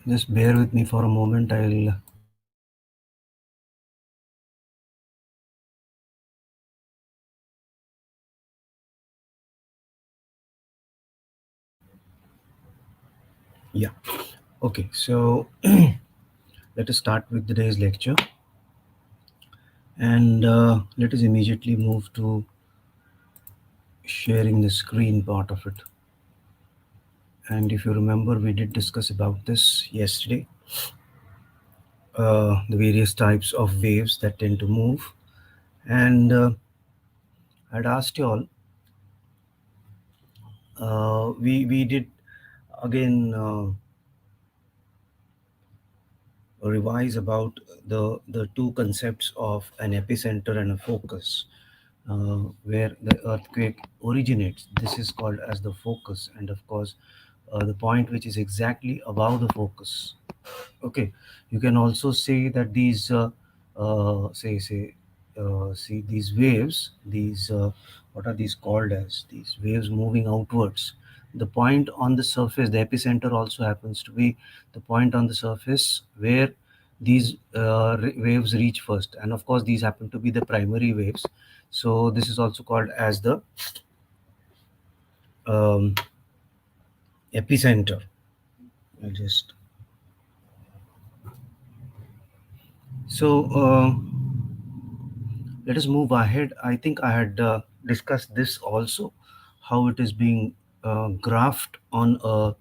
Just bear with me for a moment. I'll. Yeah. Okay. So let us start with today's lecture, and let us immediately move to sharing the screen part of it. And if you remember, we did discuss about this yesterday. The various types of waves that tend to move, and I'd asked you all. We did again revise about the two concepts of an epicenter and a focus, where the earthquake originates. This is called as the focus, and of course, the point which is exactly above the focus. Okay, you can also say that these see these waves, these what are these called as? These waves moving outwards. The point on the surface, the epicenter also happens to be the point on the surface where these waves reach first, and of course these happen to be the primary waves. So this is also called as the um, epicenter. I'll just so let us move ahead. I think I had discussed this also, how it is being graphed on a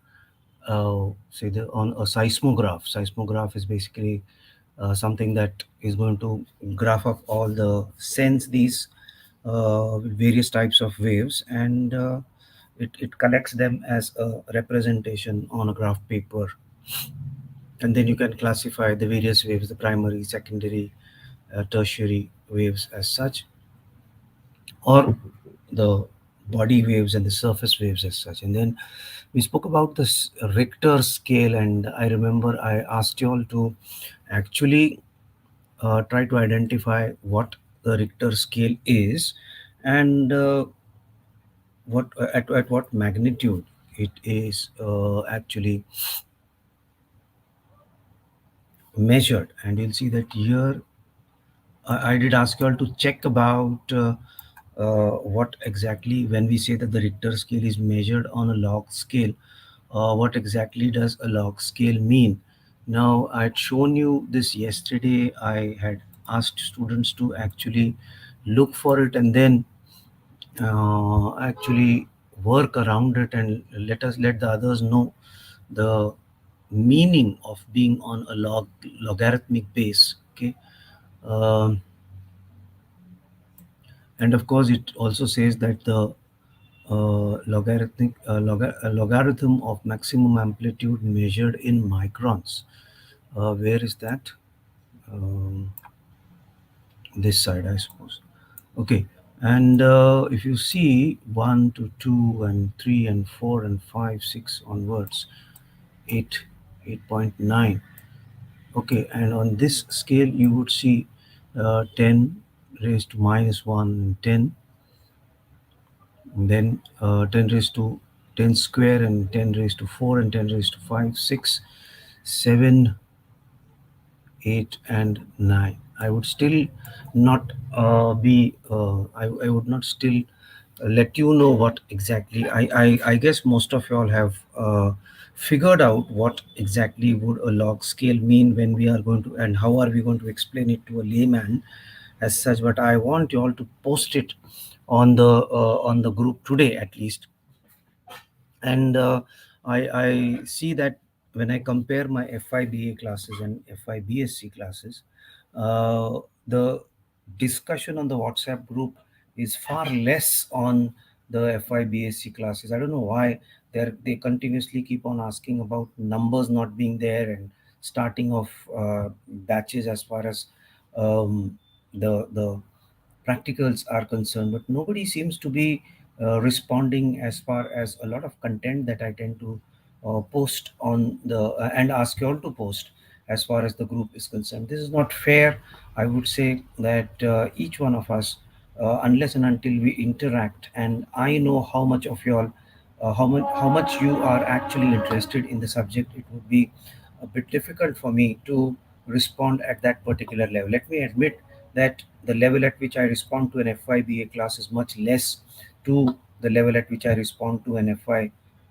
on a seismograph. Seismograph is basically something that is going to graph up all the sends these various types of waves, and it collects them as a representation on a graph paper, and then you can classify the various waves, the primary, secondary, tertiary waves as such, or the body waves and the surface waves as such. And then we spoke about this Richter scale, and I remember I asked you all to actually try to identify what the Richter scale is, and what at what magnitude it is actually measured. And you'll see that here I did ask you all to check about what exactly, when we say that the Richter scale is measured on a log scale, what exactly does a log scale mean? Now, I had shown you this yesterday. I had asked students to actually look for it and then actually work around it, and let the others know the meaning of being on a logarithmic base. Okay. Um, and of course it also says that the logarithm of maximum amplitude measured in microns. Where is that? um, this side, I suppose. Okay. And if you see 1 to 2 and 3 and 4 and 5 6 onwards, 8 8.9. Okay, and on this scale you would see 10 raised to minus 1 and 10, and then 10 raised to 10 square, and 10 raised to 4, and 10 raised to 5 6 7 8 and 9. I would still not I would not still let you know what exactly. I guess most of you all have figured out what exactly would a log scale mean, when we are going to, and how are we going to explain it to a layman as such. But I want you all to post it on the group today at least. And I see that when I compare my FIBA classes and FIBSC classes, the discussion on the WhatsApp group is far less on the FIBSC classes. I don't know why they continuously keep on asking about numbers not being there, and starting of batches as far as the practicals are concerned, but nobody seems to be responding as far as a lot of content that I tend to post on the and ask you all to post as far as the group is concerned. This is not fair. I would say that each one of us, unless and until we interact, and I know how much of you all, how much you are actually interested in the subject, it would be a bit difficult for me to respond at that particular level. Let me admit that the level at which I respond to an FIBA class is much less to the level at which I respond to an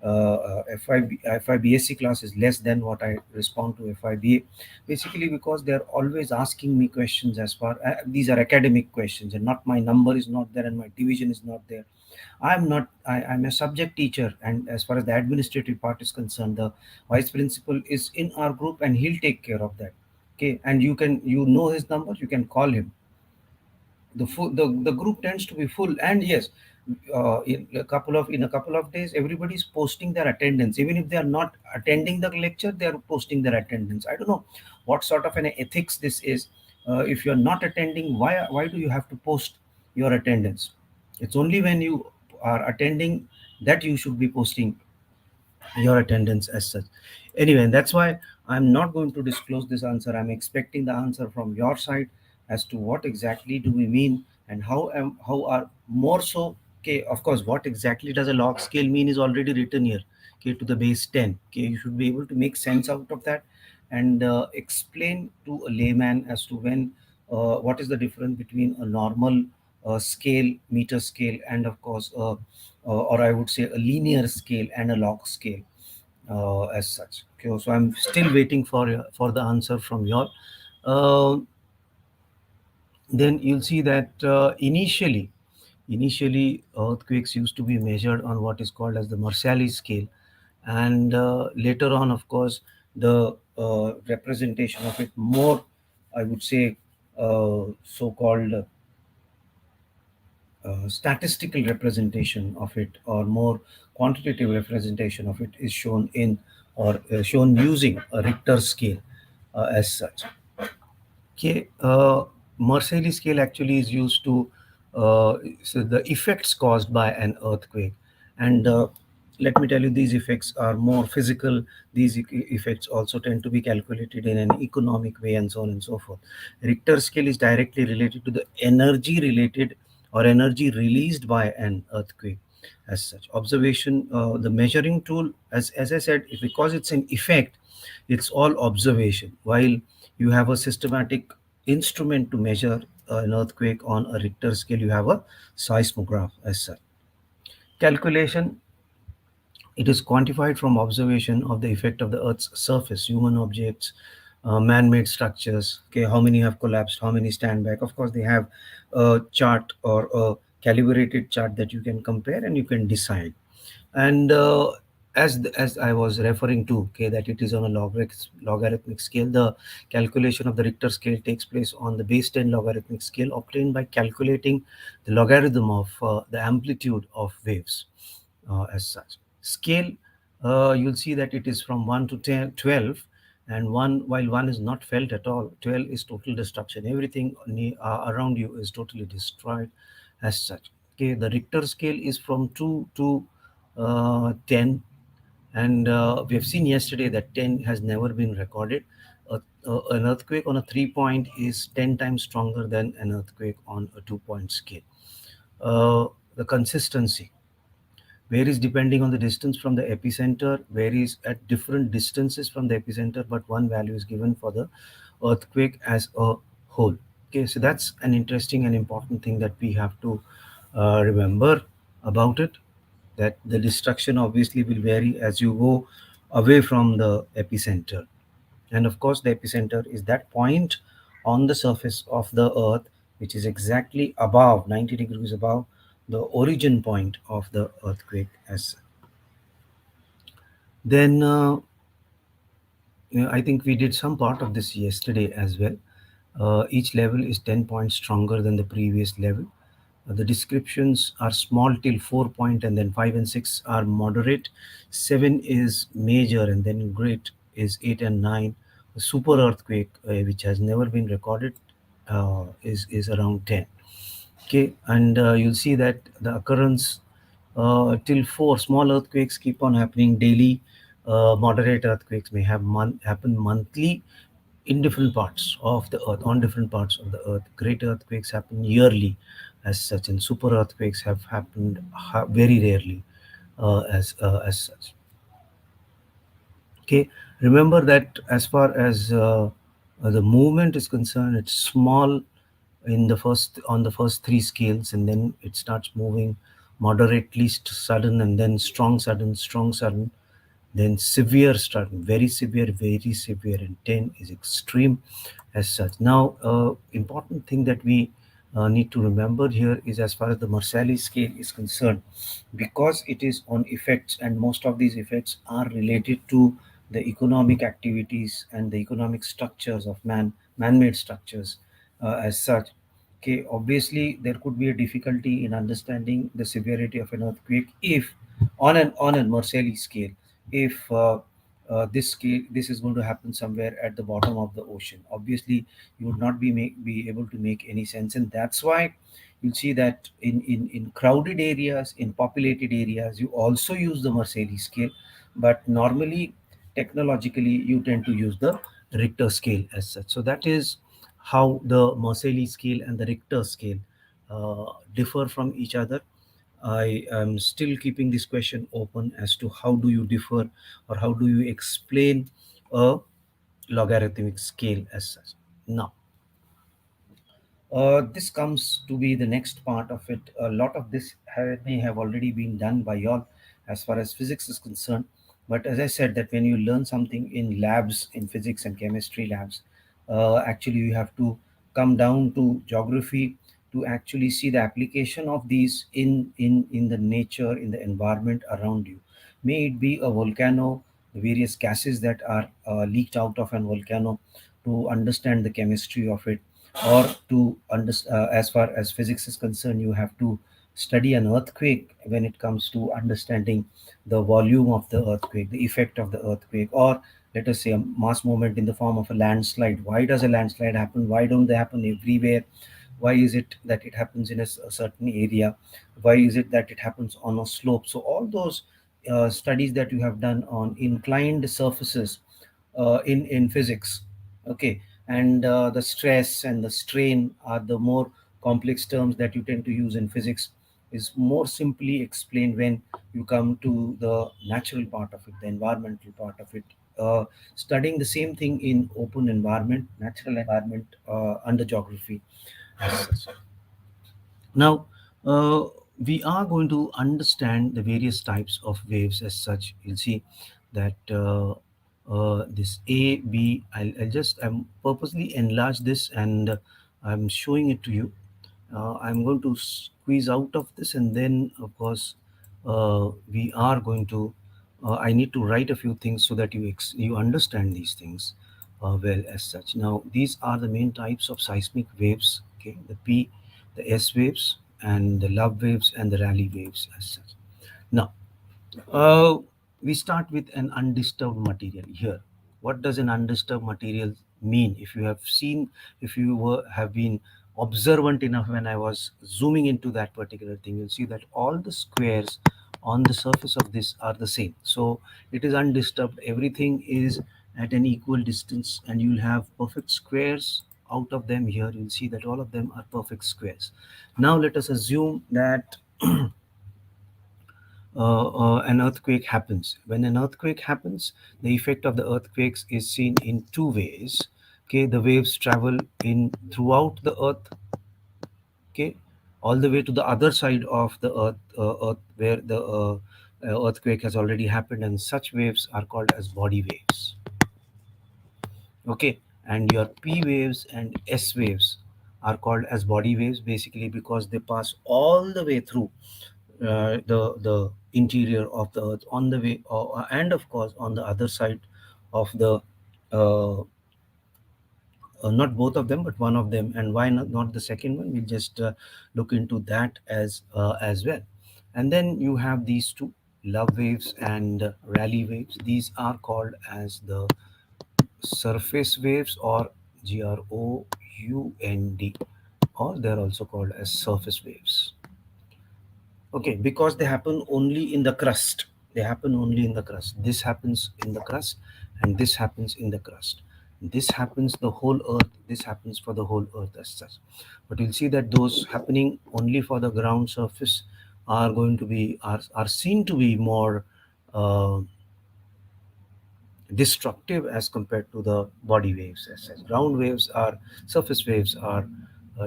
FIBSC class is less than what I respond to FIBA. Basically, because they're always asking me questions as far these are academic questions, and not my number is not there and my division is not there. I'm not. I'm a subject teacher, and as far as the administrative part is concerned, the vice principal is in our group, and he'll take care of that. Okay, and you know his number, you can call him. The group tends to be full, and yes, in a couple of days, everybody is posting their attendance. Even if they are not attending the lecture, they are posting their attendance. I don't know what sort of an ethics this is. If you are not attending, why do you have to post your attendance? It's only when you are attending that you should be posting your attendance as such. Anyway, and that's why I'm not going to disclose this answer. I'm expecting the answer from your side as to what exactly do we mean, and how are more so. Okay, of course, what exactly does a log scale mean is already written here. Okay, to the base 10. Okay, you should be able to make sense out of that, and explain to a layman as to when what is the difference between a normal scale, meter scale, and of course or I would say a linear scale and a log scale as such. Okay, so I'm still waiting for the answer from you all. Uh, then you'll see that initially earthquakes used to be measured on what is called as the Marshall scale, and later on, of course, the representation of it more, I would say, so-called statistical representation of it, or more quantitative representation of it, is shown in or shown using a Richter scale as such. Okay, Marcelli scale actually is used to so the effects caused by an earthquake, and let me tell you, these effects are more physical. These effects also tend to be calculated in an economic way, and so on and so forth. Richter scale is directly related to the energy related or energy released by an earthquake as such. Observation, the measuring tool, as I said, because it's an effect, it's all observation. While you have a systematic instrument to measure an earthquake on a Richter scale, you have a seismograph as such. Calculation, it is quantified from observation of the effect of the Earth's surface, human objects, man-made structures. Okay, how many have collapsed? How many stand back? Of course, they have a chart or a calibrated chart that you can compare and you can decide. And as I was referring to, okay, that it is on a logarithmic scale. The calculation of the Richter scale takes place on the base 10 logarithmic scale obtained by calculating the logarithm of the amplitude of waves as such. Scale, you'll see that it is from 1 to 10, 12, and 1, while 1 is not felt at all, 12 is total destruction. Everything around you is totally destroyed as such. Okay, the Richter scale is from 2 to 10, and we have seen yesterday that 10 has never been recorded. An earthquake on a 3 point is 10 times stronger than an earthquake on a 2 point scale. The consistency varies depending on the distance from the epicenter, varies at different distances from the epicenter, but one value is given for the earthquake as a whole. Okay, so that's an interesting and important thing that we have to remember about it, that the destruction obviously will vary as you go away from the epicenter. And of course, the epicenter is that point on the surface of the earth which is exactly above 90 degrees above the origin point of the earthquake. As then I think we did some part of this yesterday as well. Each level is 10 points stronger than the previous level. The descriptions are small till 4 point, and then 5 and 6 are moderate. 7 is major, and then great is 8 and 9. A super earthquake, which has never been recorded, is around 10. Okay, and you'll see that the occurrence till 4 small earthquakes keep on happening daily. Moderate earthquakes may happen monthly in different parts of the earth, on different parts of the earth. Great earthquakes happen yearly as such, and super earthquakes have happened very rarely as such. Okay, remember that as far as the movement is concerned, it's small in the first on the first three scales, and then it starts moving moderately sudden, and then strong sudden, then severe start, very severe, and 10 is extreme as such. Now, important thing that we need to remember here is as far as the Marcelli scale is concerned, because it is on effects, and most of these effects are related to the economic activities and the economic structures of man-made structures as such. Okay, obviously there could be a difficulty in understanding the severity of an earthquake if on a Marcelli scale, if this is going to happen somewhere at the bottom of the ocean. Obviously, you would not be able to make any sense, and that's why you'll see that in crowded areas, in populated areas, you also use the Marcelli scale, but normally, technologically, you tend to use the Richter scale as such. So that is how the Marcelli scale and the Richter scale differ from each other. I am still keeping this question open as to how do you differ, or how do you explain a logarithmic scale as such. Now, this comes to be the next part of it. A lot of this may have already been done by y'all as far as physics is concerned. But as I said, that when you learn something in labs, in physics and chemistry labs, actually you have to come down to geography to actually see the application of these in the nature, in the environment around you. May it be a volcano, the various gases that are leaked out of an volcano, to understand the chemistry of it, or to understand, as far as physics is concerned, you have to study an earthquake when it comes to understanding the volume of the earthquake, the effect of the earthquake, or let us say a mass movement in the form of a landslide. Why does a landslide happen? Why don't they happen everywhere? Why is it that it happens in a certain area? Why is it that it happens on a slope? So all those studies that you have done on inclined surfaces in physics, okay, and the stress and the strain are the more complex terms that you tend to use in physics, is more simply explained when you come to the natural part of it, the environmental part of it. Studying the same thing in open environment, natural environment, under geography as such. Now, uh, we are going to understand the various types of waves as such. You'll see that this A, B, I'm purposely enlarge this, and I'm showing it to you. I'm going to squeeze out of this, and then, of course, we are going to. I need to write a few things so that you understand these things well as such. Now, these are the main types of seismic waves. Okay, the P, the S waves, and the love waves, and the Rayleigh waves as such. Now, uh, we start with an undisturbed material here. What does an undisturbed material mean? If you have seen, if you have been observant enough when I was zooming into that particular thing, you'll see that all the squares on the surface of this are the same. So it is undisturbed. Everything is at an equal distance, and you'll have perfect squares out of them here. You'll see that all of them are perfect squares. Now let us assume that an earthquake happens. When an earthquake happens, the effect of the earthquakes is seen in two ways. Okay, the waves travel in throughout the earth. Okay, all the way to the other side of the earth where the earthquake has already happened, and such waves are called as body waves. Okay, and your P waves and S waves are called as body waves, basically because they pass all the way through the interior of the earth on the way, and of course on the other side of the uh, not both of them, but one of them. And why not the second one? We'll just look into that as well. And then you have these two, love waves and Rayleigh waves. These are called as the surface waves, or GROUND, or they're also called as surface waves. Okay, because they happen only in the crust. They happen only in the crust. This happens in the crust, and this happens in the crust. This happens the whole earth. This happens for the whole earth as such. But you'll see that those happening only for the ground surface are seen to be more uh, destructive as compared to the body waves as such. Ground waves are, surface waves are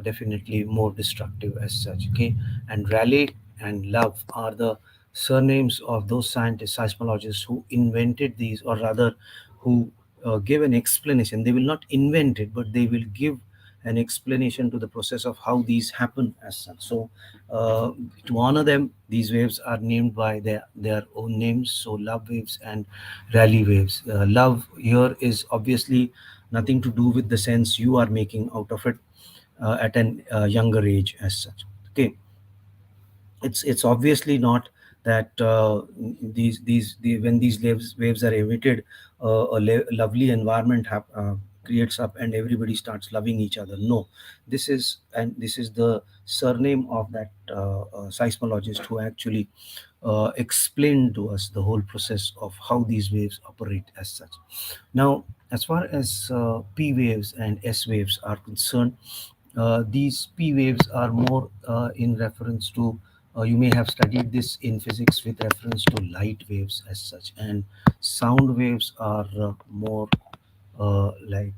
definitely more destructive as such. Okay, and Raleigh and Love are the surnames of those scientists, seismologists who invented these, or rather, who give an explanation. They will not invent it, but they will give an explanation to the process of how these happen as such. So, to honor them, these waves are named by their own names. So, love waves and Rally waves. Love here is obviously nothing to do with the sense you are making out of it at an younger age as such. Okay, it's obviously not that when these waves are emitted, a lovely environment creates up and everybody starts loving each other. No, this is the surname of that seismologist who actually explained to us the whole process of how these waves operate as such. Now, as far as P waves and S waves are concerned, these P waves are more in reference to, you may have studied this in physics with reference to light waves as such, and sound waves are more like,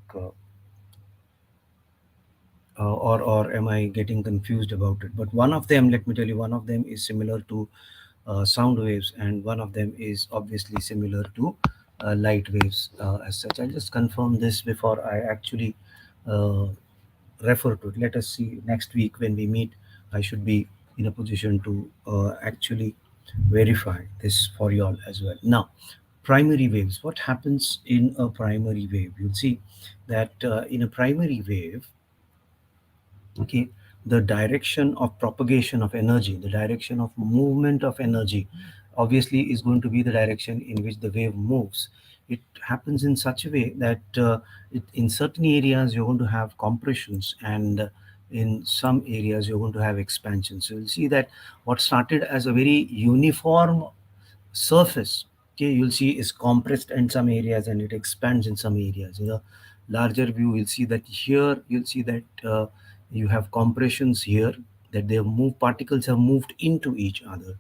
or am I getting confused about it? But one of them, let me tell you, one of them is similar to sound waves, and one of them is obviously similar to light waves as such. I'll just confirm this before I actually uh, refer to it. Let us see next week when we meet. I should be in a position to actually verify this for you all as well. Now, primary waves. What happens in a primary wave? You'll see that in a primary wave, okay, the direction of propagation of energy, the direction of movement of energy, obviously is going to be the direction in which the wave moves. It happens in such a way that in certain areas you're going to have compressions, and in some areas you're going to have expansions. So you'll see that what started as a very uniform surface, okay, you'll see is compressed in some areas and it expands in some areas. In a larger view, you'll see that here, you'll see that you have compressions here, that they have moved, particles have moved into each other,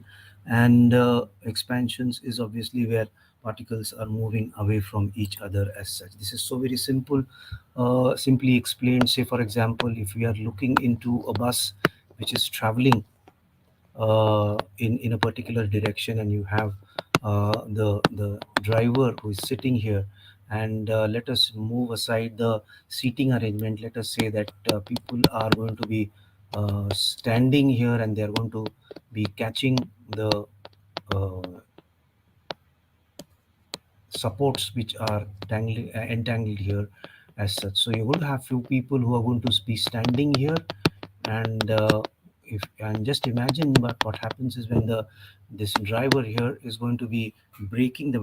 and expansions is obviously where particles are moving away from each other as such. This is so very simple, simply explained. Say for example, if we are looking into a bus which is traveling in a particular direction, and you have the driver who is sitting here, and let us move aside the seating arrangement. Let us say that people are going to be standing here, and they are going to be catching the uh, supports which are entangled here as such. So you're going to have few people who are going to be standing here, and if and just imagine what happens is when the this driver here is going to be braking the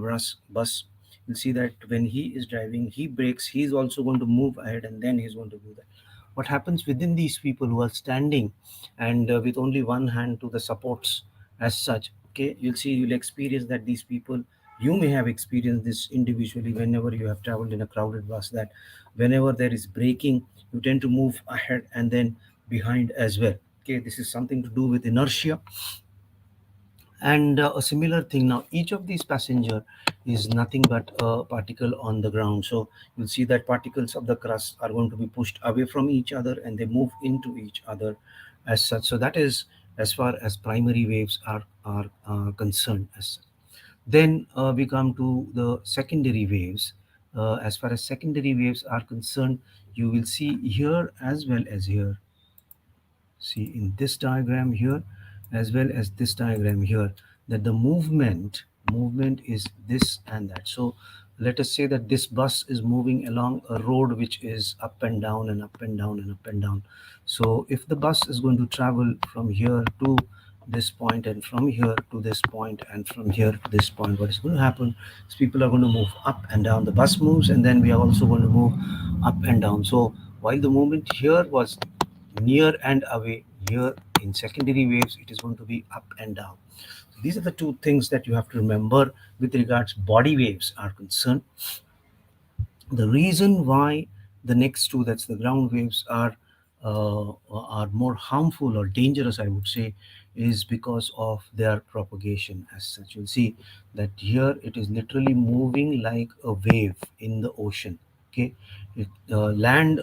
bus. You'll see that when he is driving, he brakes, he's also going to move ahead, and then he's going to do that. What happens within these people who are standing, and with only one hand to the supports as such, okay, you'll experience that these people, you may have experienced this individually whenever you have traveled in a crowded bus, that whenever there is braking, you tend to move ahead and then behind as well. Okay, this is something to do with inertia. And a similar thing, now each of these passenger is nothing but a particle on the ground. So you'll see that particles of the crust are going to be pushed away from each other, and they move into each other as such. So that is as far as primary waves are concerned as such. Then we come to the secondary waves. As far as secondary waves are concerned, you will see here as well as here, see in this diagram here as well as this diagram here, that the movement is this and that. So let us say that this bus is moving along a road which is up and down and up and down and up and down. So if the bus is going to travel from here to this point, and from here to this point, and from here to this point, what is going to happen is people are going to move up and down. The bus moves, and then we are also going to move up and down. So while the movement here was near and away, here in secondary waves it is going to be up and down. These are the two things that you have to remember with regards body waves are concerned. The reason why the next two, that's the ground waves, are are more harmful or dangerous, I would say, is because of their propagation as such. You'll see that here it is literally moving like a wave in the ocean. Okay, land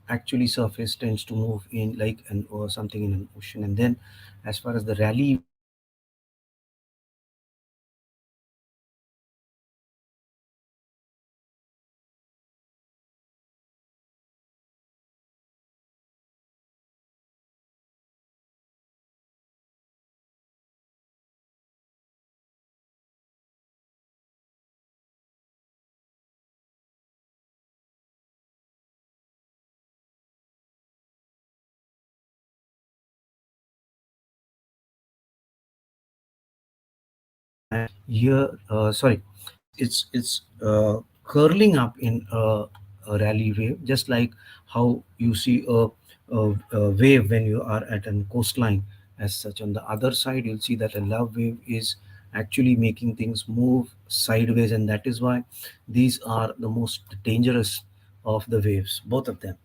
actually surface tends to move in like an or something in an ocean, and then as far as the rally waves are concerned, these actually and here sorry, it's curling up in a rally wave, just like how you see a wave when you are at a coastline as such. On the other side, you'll see that a love wave is actually making things move sideways, and that is why these are the most dangerous of the waves, both of them.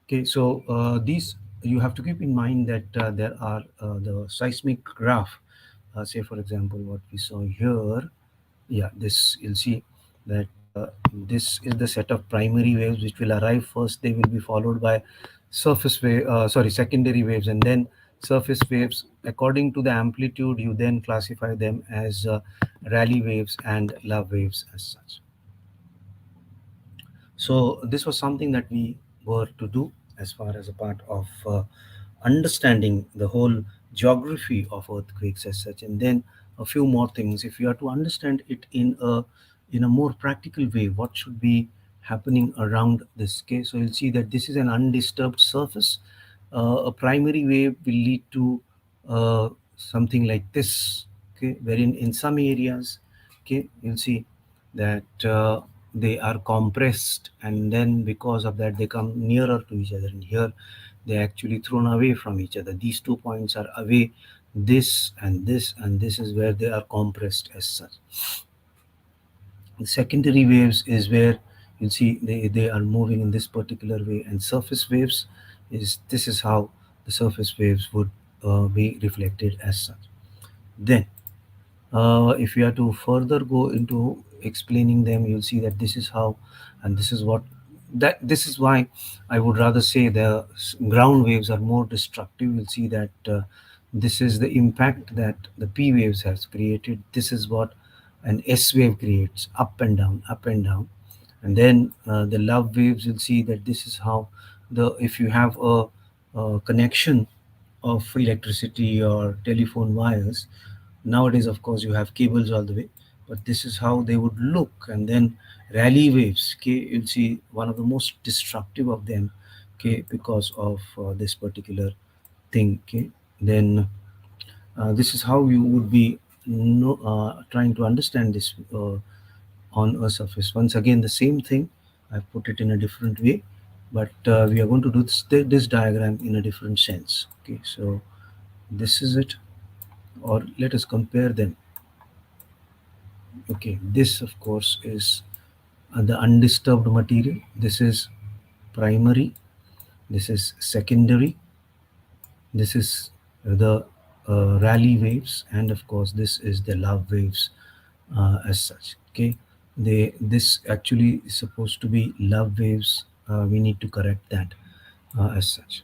Okay, so these you have to keep in mind that there are the seismic graph. Say, for example, what we saw here. Yeah, this you'll see that this is the set of primary waves which will arrive first. They will be followed by secondary waves, and then surface waves. According to the amplitude, you then classify them as Rayleigh waves and love waves as such. So this was something that we were to do as far as a part of understanding the whole geography of earthquakes as such. And then a few more things. If you are to understand it in a more practical way, what should be happening around this case? So you'll see that this is an undisturbed surface. A primary wave will lead to something like this, okay, wherein in some areas, okay, you'll see that they are compressed, and then because of that they come nearer to each other, and here they actually thrown away from each other. These 2 points are away, this and this, and this is where they are compressed as such. The secondary waves is where you see they are moving in this particular way, and surface waves is this is how the surface waves would be reflected as such. Then if you are to further go into explaining them, you'll see that this is how, and this is what, that this is why I would rather say the ground waves are more destructive. You'll see that this is the impact that the P waves has created. This is what an S wave creates, up and down, up and down. And then the love waves, you'll see that this is how the if you have a connection of electricity or telephone wires. Nowadays, of course, you have cables all the way, but this is how they would look. And then Rayleigh waves, okay, you'll see one of the most destructive of them, okay, because of this particular thing. Okay, then this is how you would be trying to understand this on a surface. Once again, the same thing. I've put it in a different way, but we are going to do this diagram in a different sense. Okay, so this is it, or let us compare them. Okay, this of course is the undisturbed material. This is primary, this is secondary, this is the Rayleigh waves, and of course this is the love waves as such. Okay, this actually is supposed to be love waves. We need to correct that as such.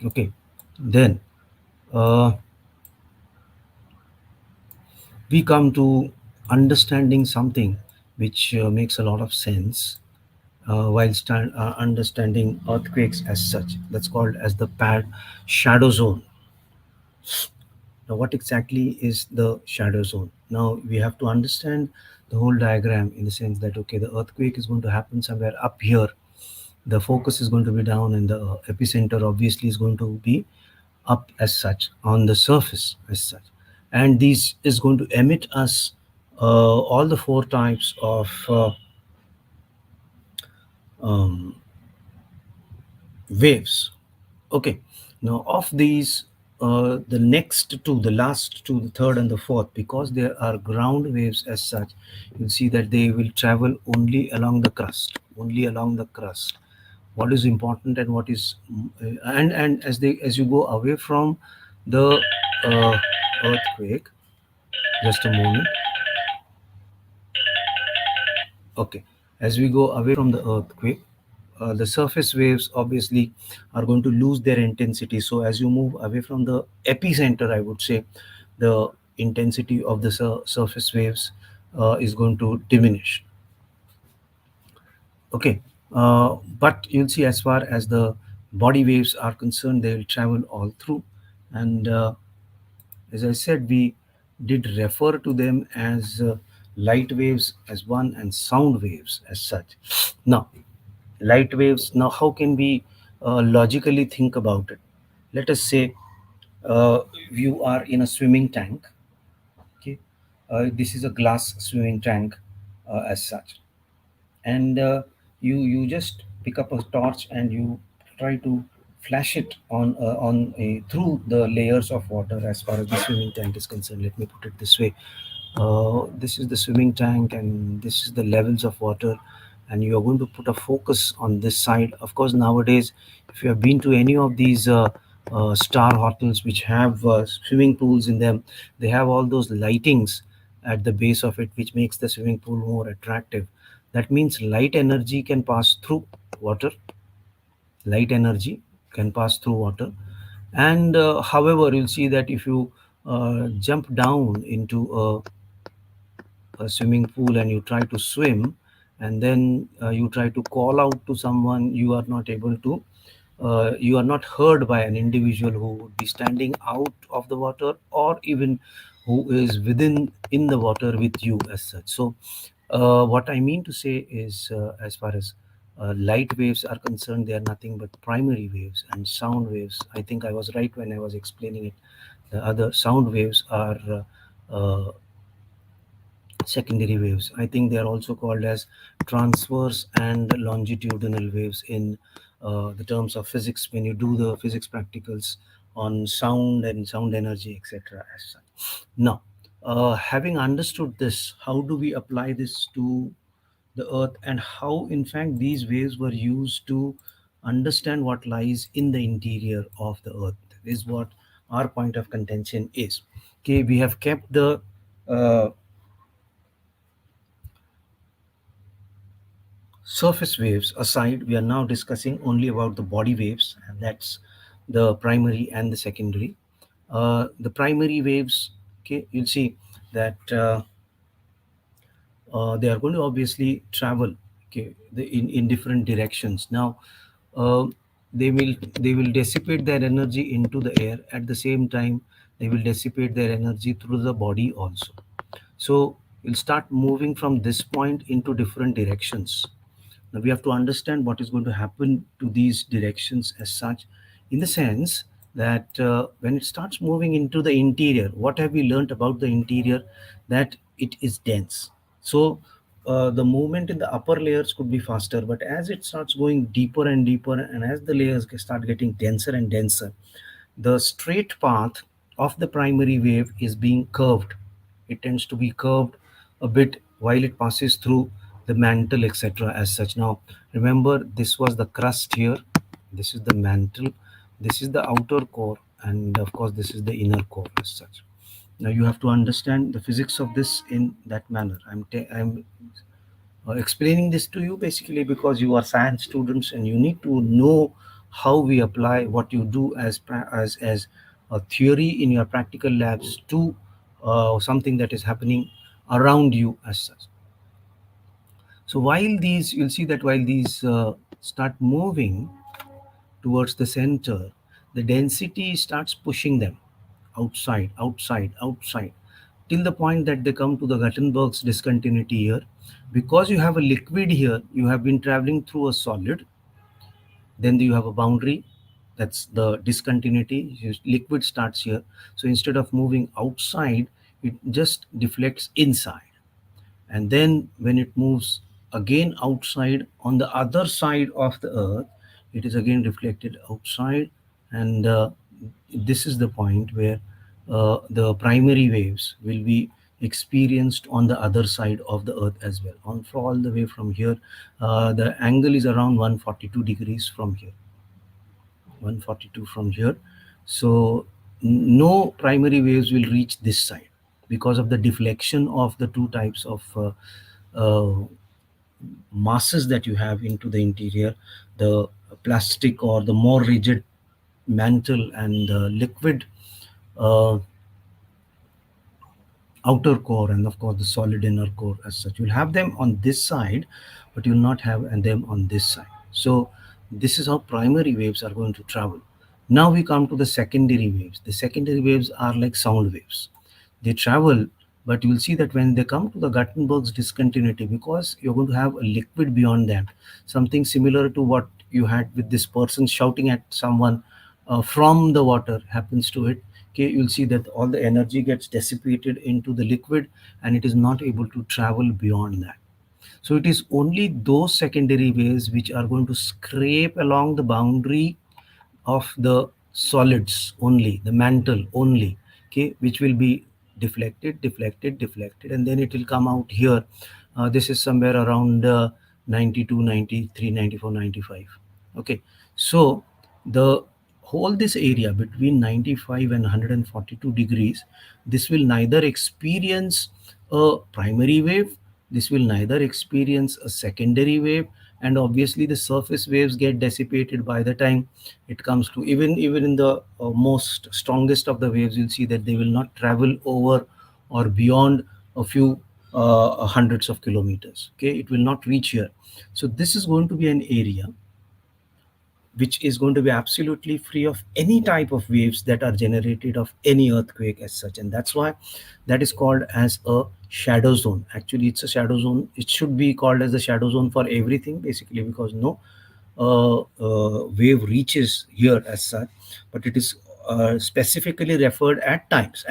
Okay, then uh, we come to understanding something which makes a lot of sense while understanding earthquakes as such. That's called as the shadow zone. Now, what exactly is the shadow zone? Now, we have to understand the whole diagram in the sense that, okay, the earthquake is going to happen somewhere up here. The focus is going to be down, and the epicenter obviously is going to be up as such on the surface as such. And this is going to emit us all the four types of um, waves. Okay, now of these, the next two, the last two, the third and the fourth, because there are ground waves as such, you'll see that they will travel only along the crust, only along the crust. And then the love waves, okay, you'll see that they will travel up and down, up and down. And then the secondary waves, you'll see that they will travel only along the surface. Okay, so only along the crust, only along the crust. what is important and what is and as you go away from the uh, earthquake. Just a moment. Okay, as we go away from the earthquake, the surface waves obviously are going to lose their intensity. So as you move away from the epicenter, I would say the intensity of the surface waves is going to diminish. Okay, but you'll see as far as the body waves are concerned, they will travel all through. And as I said, we did refer to them as light waves as one and sound waves as such. Now, light waves, now how can we logically think about it? Let us say uh, you are in a swimming tank. Okay, this is a glass swimming tank as such, and you just pick up a torch and you try to flash it on a through the layers of water. As far as the swimming tank is concerned, let me put it this way. This is the swimming tank and this is the levels of water, and you are going to put a focus on this side. Of course, nowadays, if you have been to any of these star hotels which have swimming pools in them, they have all those lightings at the base of it, which makes the swimming pool more attractive. That means light energy can pass through water. Light energy can pass through water. And however, you'll see that if you jump down into a swimming pool and you try to swim, and then you try to call out to someone, you are not able to, you are not heard by an individual who would be standing out of the water, or even who is within in the water with you as such. So what I mean to say is, as far as light waves are concerned, they are nothing but primary waves. And sound waves, I think I was right when I was explaining it. The other sound waves are secondary waves. I think they are also called as transverse and longitudinal waves in the terms of physics when you do the physics practicals on sound and sound energy, etc. As such. Now, having understood this, how do we apply this to the earth, and how in fact these waves were used to understand what lies in the interior of the earth is what our point of contention is. Okay, we have kept the uh, surface waves aside. We are now discussing only about the body waves, and that's the primary and the secondary. The primary waves, okay, you'll see that they are going to obviously travel, okay, in different directions. Now, uh, they will dissipate their energy into the air. At the same time, they will dissipate their energy through the body also. So you'll start moving from this point into different directions. Now we have to understand what is going to happen to these directions as such, in the sense that when it starts moving into the interior, what have we learned about the interior? That it is dense. So the movement in the upper layers could be faster, but as it starts going deeper and deeper, and as the layers start getting denser and denser, the straight path of the primary wave is being curved. It tends to be curved a bit while it passes through the mantle, etc. As such. Now, remember, this was the crust here, this is the mantle, this is the outer core, and of course, this is the inner core as such. Now, you have to understand the physics of this in that manner. I'm explaining this to you basically because you are science students and you need to know how we apply what you do as a theory in your practical labs to something that is happening around you as such. So while these, you'll see that while these start moving towards the center, the density starts pushing them outside, outside, outside, till the point that they come to the Gutenberg's discontinuity here. Because you have a liquid here, you have been traveling through a solid, then you have a boundary, that's the discontinuity. Liquid starts here. So instead of moving outside, it just deflects inside. And then when it moves again outside on the other side of the earth, it is again reflected outside. And this is the point where the primary waves will be experienced on the other side of the earth as well. On all the way from here, the angle is around 142 degrees from here, 142 from here. So no primary waves will reach this side because of the deflection of the two types of masses that you have into the interior, the plastic or the more rigid mantle and the liquid uh, outer core, and of course the solid inner core. As such, you'll have them on this side, but you'll not have them on this side. So this is how primary waves are going to travel. Now we come to the secondary waves. The secondary waves are like sound waves. They travel, but you will see that when they come to the Gutenberg's discontinuity, because you're going to have a liquid beyond that, something similar to what you had with this person shouting at someone from the water happens to it. Okay, you'll see that all the energy gets dissipated into the liquid and it is not able to travel beyond that. So it is only those secondary waves which are going to scrape along the boundary of the solids only, the mantle only, okay, which will be deflected, and then it will come out here. This is somewhere around 92, 93, 94, 95. Okay, so the whole this area between 95 and 142 degrees, this will neither experience a primary wave, this will neither experience a secondary wave, and obviously the surface waves get dissipated by the time it comes to even in the most strongest of the waves. You'll see that they will not travel over or beyond a few hundreds of kilometers. Okay, it will not reach here. So this is going to be an area which is going to be absolutely free of any type of waves that are generated of any earthquake as such, and that's why that is called as a shadow zone. Actually, it's a shadow zone. It should be called as the shadow zone for everything, basically, because no wave reaches here as such, but it is specifically referred at times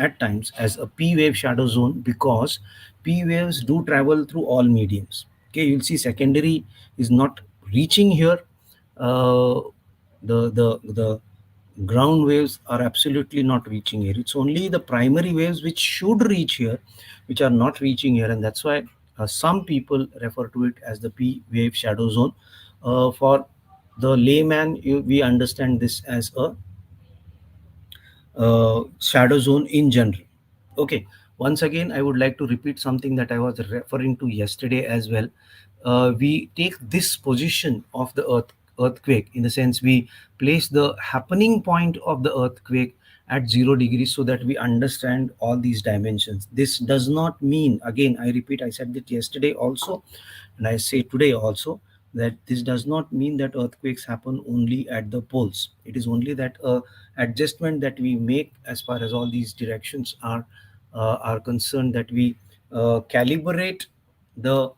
as a p wave shadow zone, because p waves do travel through all mediums. Okay, you'll see secondary is not reaching here. Uh, the the the ground waves are absolutely not reaching here. It's only the primary waves which should reach here, which are not reaching here, and that's why some people refer to it as the p wave shadow zone. For the layman, we understand this as a shadow zone in general. Okay, once again, I would like to repeat something that I was referring to yesterday as well. We take this position of the earthquake, in the sense we place the happening point of the earthquake at 0 degrees, so that we understand all these dimensions. This does not mean, again I repeat, I said that yesterday also and I say today also, that this does not mean that earthquakes happen only at the poles. It is only that adjustment that we make as far as all these directions are concerned, that we calibrate the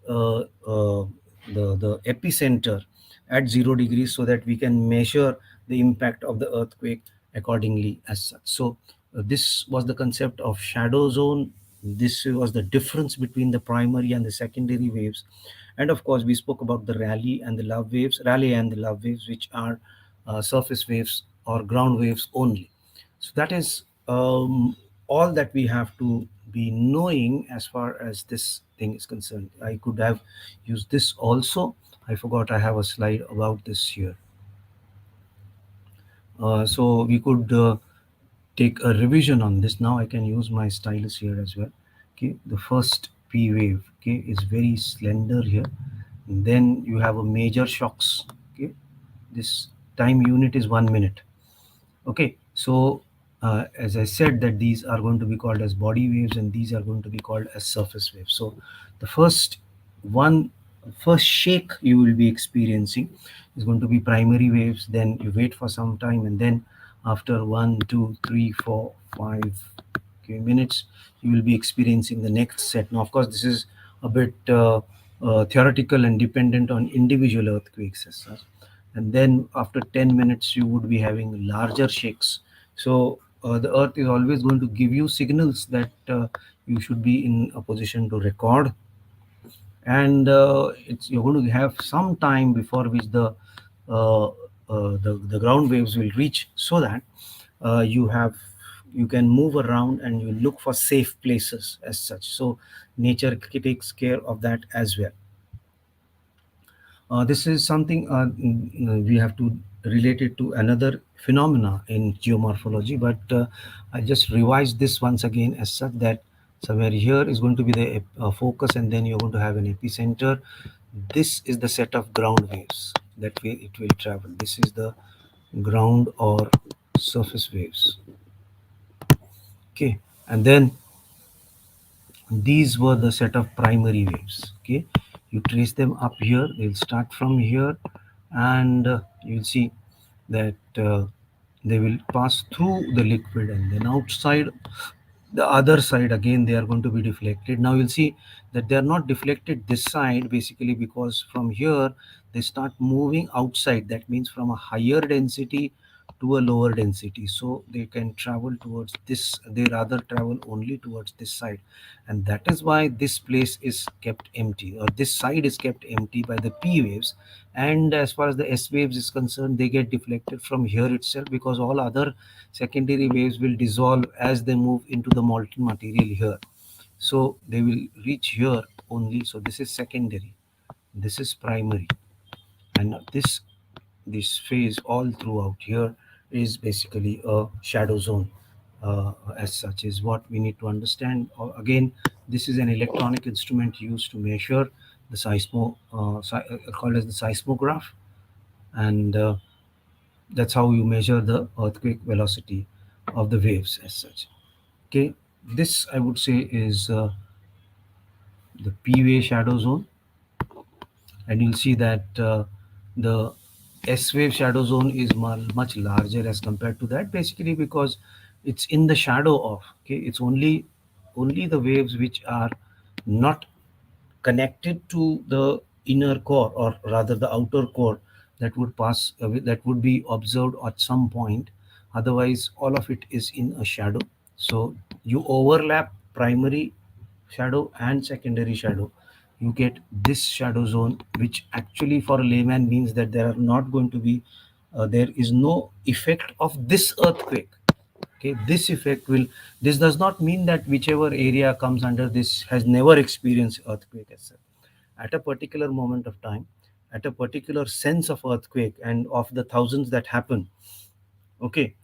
uh, uh, the epicenter at 0 degrees, so that we can measure the impact of the earthquake accordingly as such. So this was the concept of shadow zone. This was the difference between the primary and the secondary waves. And of course, we spoke about the rally and the love waves, which are surface waves or ground waves only. So that is all that we have to be knowing as far as this thing is concerned. I could have used this also. I forgot I have a slide about this here. So we could take a revision on this. Now I can use my stylus here as well. Okay, the first P wave, okay, is very slender here. And then you have a major shocks. Okay, this time unit is 1 minute. Okay, so as I said, that these are going to be called as body waves and these are going to be called as surface waves. So the one first shake you will be experiencing is going to be primary waves. Then you wait for some time, and then after 1, 2, 3, 4, 5 minutes, you will be experiencing the next set. Now, of course, this is a bit theoretical and dependent on individual earthquakes as such. And then after 10 minutes you would be having larger shakes. So the earth is always going to give you signals that you should be in a position to record, and you're going to have some time before which the ground waves will reach, so that you have you can move around and you look for safe places as such. So nature takes care of that as well. This is something we have to relate it to another phenomena in geomorphology, but I just revised this once again as such that somewhere here is going to be the focus, and then you're going to have an epicenter. This is the set of ground waves that way it will travel. This is the ground or surface waves. Okay, and then these were the set of primary waves. Okay, you trace them up here, they'll start from here, and you'll see that they will pass through the liquid, and then outside the other side again they are going to be deflected. Now you'll see that they are not deflected this side, basically because from here they start moving outside. That means from a higher density to a lower density, so they can travel towards this, they rather travel only towards this side, and that is why this place is kept empty, or this side is kept empty by the P waves. And as far as the S waves is concerned, they get deflected from here itself, because all other secondary waves will dissolve as they move into the molten material here, so they will reach here only. So this is secondary, this is primary, and this phase all throughout here is basically a shadow zone. As such is what we need to understand. Again, this is an electronic instrument used to measure the called as the seismograph, and that's how you measure the earthquake velocity of the waves as such. Okay, this I would say is the P wave shadow zone, and you'll see that the S wave shadow zone is much larger as compared to that, basically because it's in the shadow of. Okay, it's only the waves which are not connected to the inner core, or rather the outer core, that would pass that would be observed at some point. Otherwise all of it is in a shadow. So you overlap primary shadow and secondary shadow, you get this shadow zone, which actually for a layman means that there are not going to be there is no effect of this earthquake. Okay, this effect will, this does not mean that whichever area comes under this has never experienced earthquake as such. At a particular moment of time, at a particular sense of earthquake and of the thousands that happen. Okay,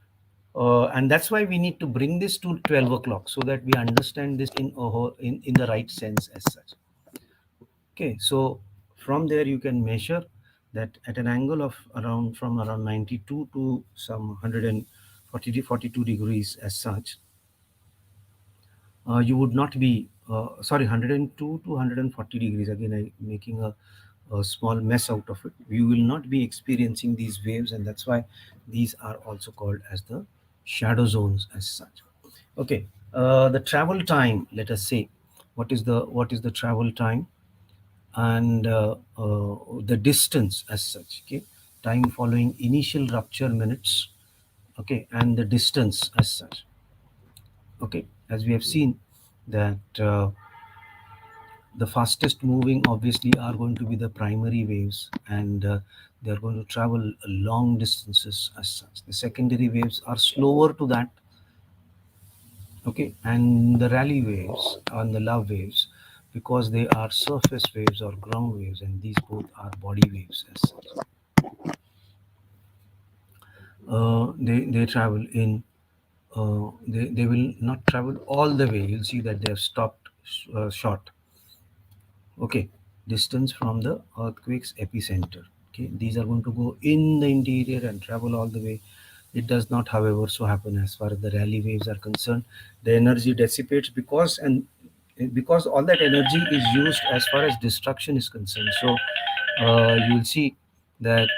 and that's why we need to bring this to 12 o'clock, so that we understand this in the right sense as such. Okay, so from there you can measure that at an angle of around from around 92 to some 140 to 42 degrees as such, you would not be sorry, 102 to 140 degrees, again I making a small mess out of it. You will not be experiencing these waves, and that's why these are also called as the shadow zones as such. Okay, the travel time, let us say, what is the travel time, and the distance as such. Okay, time following initial rupture minutes. Okay, and the distance as such. Okay, as we have seen that the fastest moving obviously are going to be the primary waves, and they are going to travel long distances as such. The secondary waves are slower to that. Okay, and the rally waves and the love waves, because they are surface waves or ground waves, and these both are body waves as such. They travel in they will not travel all the way. You'll see that they have stopped short. Okay, distance from the earthquake's epicenter. Okay, these are going to go in the interior and travel all the way. It does not, however, so happen as far as the rally waves are concerned. The energy dissipates because all that energy is used as far as destruction is concerned. So you'll see that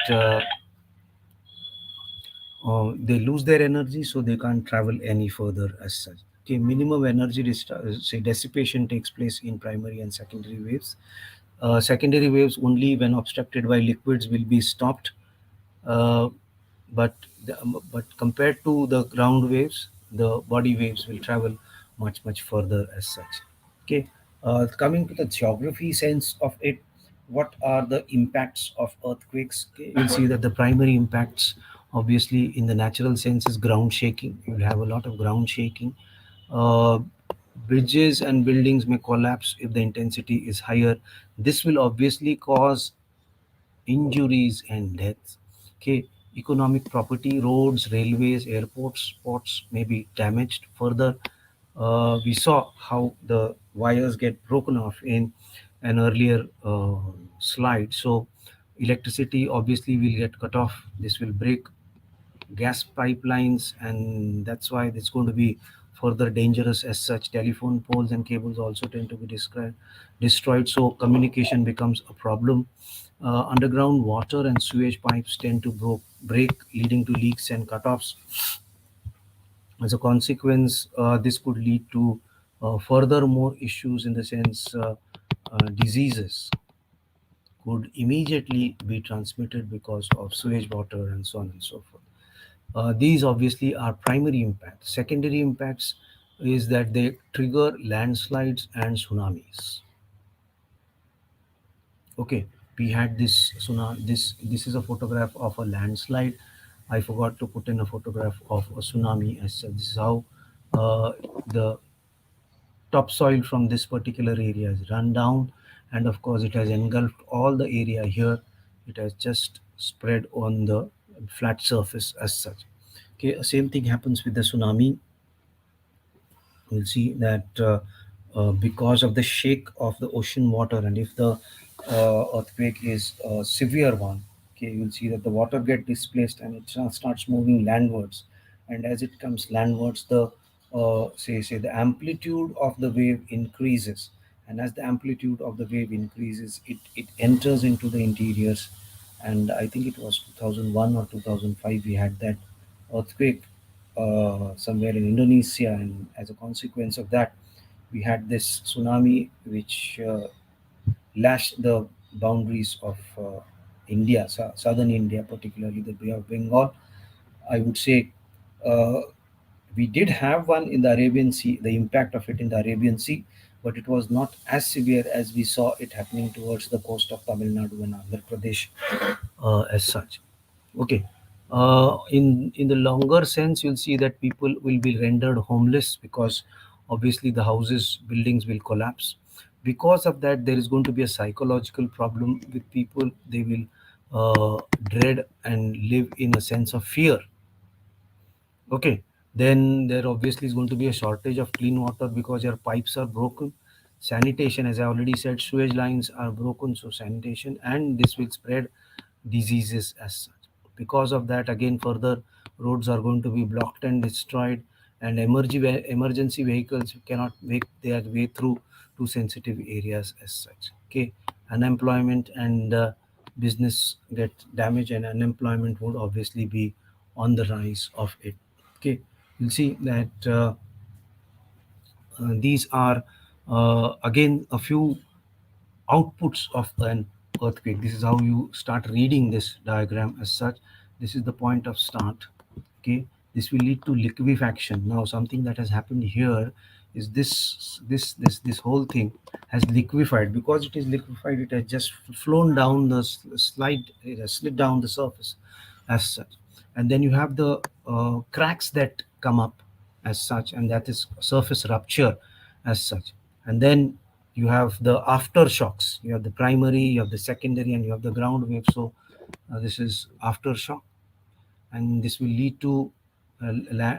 they lose their energy, so they can't travel any further as such. Okay, minimum energy say dissipation takes place in primary and secondary waves. Secondary waves only when obstructed by liquids will be stopped, uh, but but compared to the ground waves, the body waves will travel much further as such. Okay, coming to the geography sense of it, what are the impacts of earthquakes? Okay, we'll see that the primary impacts obviously in the natural sense is ground shaking. You'll have a lot of ground shaking. uh, Bridges and buildings may collapse if the intensity is higher. This will obviously cause injuries and deaths. Okay, economic property, roads, railways, airports, ports may be damaged further. We saw how the wires get broken off in an earlier slide. So, electricity obviously will get cut off. This will break gas pipelines, and that's why it's going to be further dangerous. As such, telephone poles and cables also tend to be destroyed, so communication becomes a problem. Underground water and sewage pipes tend to break, leading to leaks and cutoffs. As a consequence, this could lead to further more issues, in the sense diseases could immediately be transmitted because of sewage water and so on and so forth. These obviously are primary impacts. Secondary impacts is that they trigger landslides and tsunamis. Okay, we had this tsunami. This is a photograph of a landslide. I forgot to put in a photograph of a tsunami. As such, this is how the topsoil from this particular area has run down, and of course it has engulfed all the area here. It has just spread on the flat surface as such. Okay, same thing happens with the tsunami. You'll see that because of the shake of the ocean water, and if the earthquake is a severe one, okay, you'll see that the water get displaced and it starts moving landwards. And as it comes landwards, the say the amplitude of the wave increases, and as the amplitude of the wave increases, it enters into the interiors. And I think it was 2001 or 2005 we had that earthquake somewhere in Indonesia, and as a consequence of that, we had this tsunami which lashed the boundaries of India, southern India, particularly the Bay of Bengal. I would say uh, we did have one in the Arabian Sea, the impact of it in the Arabian Sea, but it was not as severe as we saw it happening towards the coast of Tamil Nadu and Andhra Pradesh as such. Okay. In the longer sense, you'll see that people will be rendered homeless because obviously the houses, buildings will collapse. Because of that, there is going to be a psychological problem with people. They will dread and live in a sense of fear. Okay, then there obviously is going to be a shortage of clean water because your pipes are broken. Sanitation, as I already said, sewage lines are broken, so sanitation, and this will spread diseases as such. Because of that, again, further roads are going to be blocked and destroyed, and emergency vehicles cannot make their way through to sensitive areas as such. Okay, unemployment and business get damaged, and unemployment would obviously be on the rise of it. Okay, you'll see that these are again a few outputs of an earthquake. This is how you start reading this diagram as such. This is the point of start. Okay, this will lead to liquefaction. Now, something that has happened here is this whole thing has liquefied. Because it is liquefied, it has just flown down the slide. It has slid down the surface as such, and then you have the cracks that come up as such, and that is surface rupture as such. And then you have the aftershocks. You have the primary, you have the secondary, and you have the ground wave. So this is aftershock, and this will lead to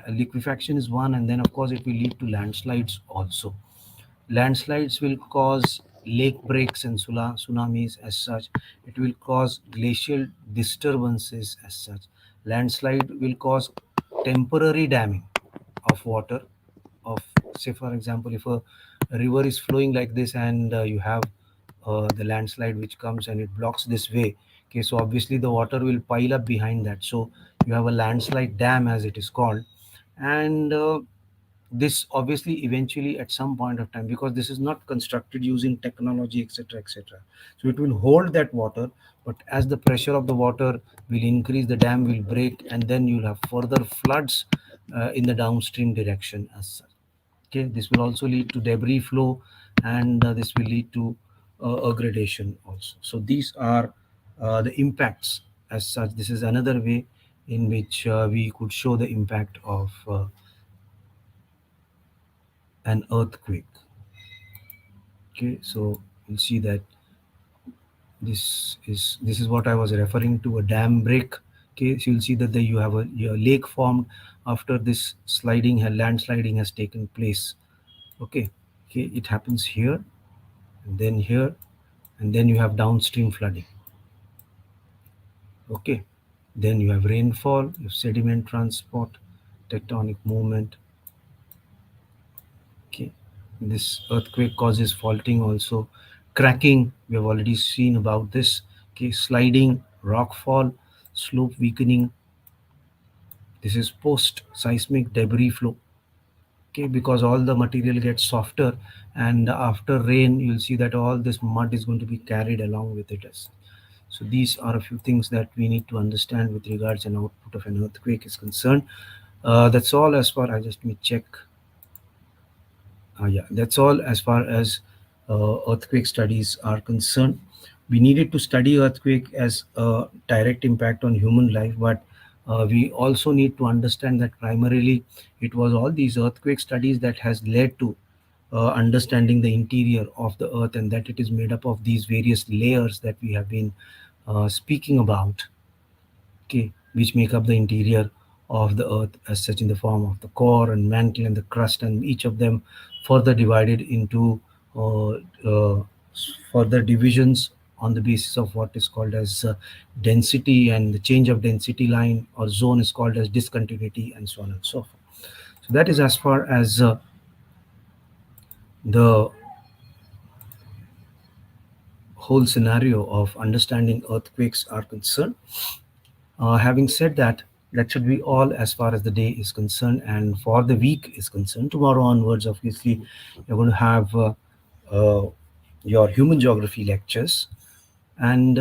liquefaction is one, and then of course it will lead to landslides also. Landslides will cause lake breaks and tsunamis as such. It will cause glacial disturbances as such. Landslide will cause temporary damming of water. Of, say for example, if a river is flowing like this, and you have the landslide which comes and it blocks this way. Okay, so obviously the water will pile up behind that. So you have a landslide dam, as it is called, and this obviously eventually at some point of time, because this is not constructed using technology, etc., etc., so it will hold that water. But as the pressure of the water will increase, the dam will break, and then you'll have further floods in the downstream direction as such. Okay, this will also lead to debris flow, and this will lead to aggradation also. So these are the impacts as such. This is another way in which we could show the impact of an earthquake. Okay, so you'll see that this is what I was referring to, a dam break. Okay, so you'll see that you have your lake formed after this landsliding has taken place. Okay, okay, it happens here and then here, and then you have downstream flooding. Okay, then you have rainfall, you have sediment transport, tectonic movement. Okay, this earthquake causes faulting also, cracking. We have already seen about this. Okay, sliding, rock fall, slope weakening. This is post seismic debris flow. Okay, because all the material gets softer, and after rain you'll see that all this mud is going to be carried along with it. So these are a few things that we need to understand with regards an output of an earthquake is concerned. That's all as far. I just let me check. Yeah, that's all as far as earthquake studies are concerned. We needed to study earthquake as a direct impact on human life, but we also need to understand that primarily it was all these earthquake studies that has led to understanding the interior of the earth, and that it is made up of these various layers that we have been speaking about. Okay, which make up the interior of the earth as such, in the form of the core and mantle and the crust, and each of them further divided into uh, further divisions on the basis of what is called as density, and the change of density line or zone is called as discontinuity, and so on and so forth. So that is as far as the whole scenario of understanding earthquakes are concerned. Having said that, that should be all as far as the day is concerned, and for the week is concerned. Tomorrow onwards, obviously, you're going to have uh, your human geography lectures, and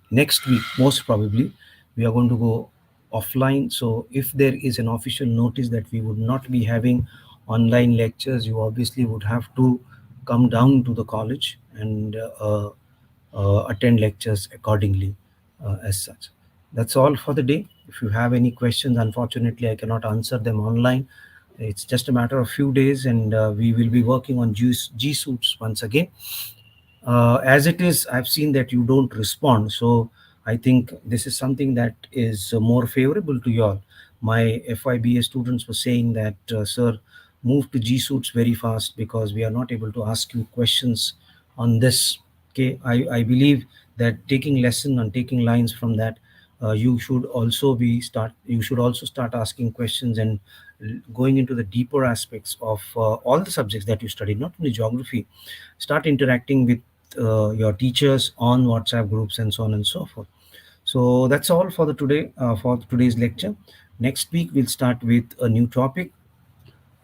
next week, most probably, we are going to go offline. So, if there is an official notice that we would not be having online lectures, you obviously would have to come down to the college and attend lectures accordingly as such. That's all for the day. If you have any questions, unfortunately, I cannot answer them online. It's just a matter of few days, and we will be working on G suits once again. As it is, I've seen that you don't respond, so I think this is something that is more favorable to you all. My FIBA students were saying that, sir, move to G suits very fast because we are not able to ask you questions on this. Okay, I believe that taking lesson and taking lines from that, you should also start asking questions and going into the deeper aspects of all the subjects that you study, not only geography. Start interacting with your teachers on WhatsApp groups and so on and so forth. So that's all for the today for today's lecture. Next week we'll start with a new topic.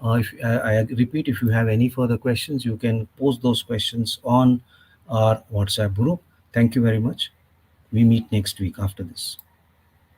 If I repeat, if you have any further questions, you can post those questions on our WhatsApp group. Thank you very much. We meet next week after this.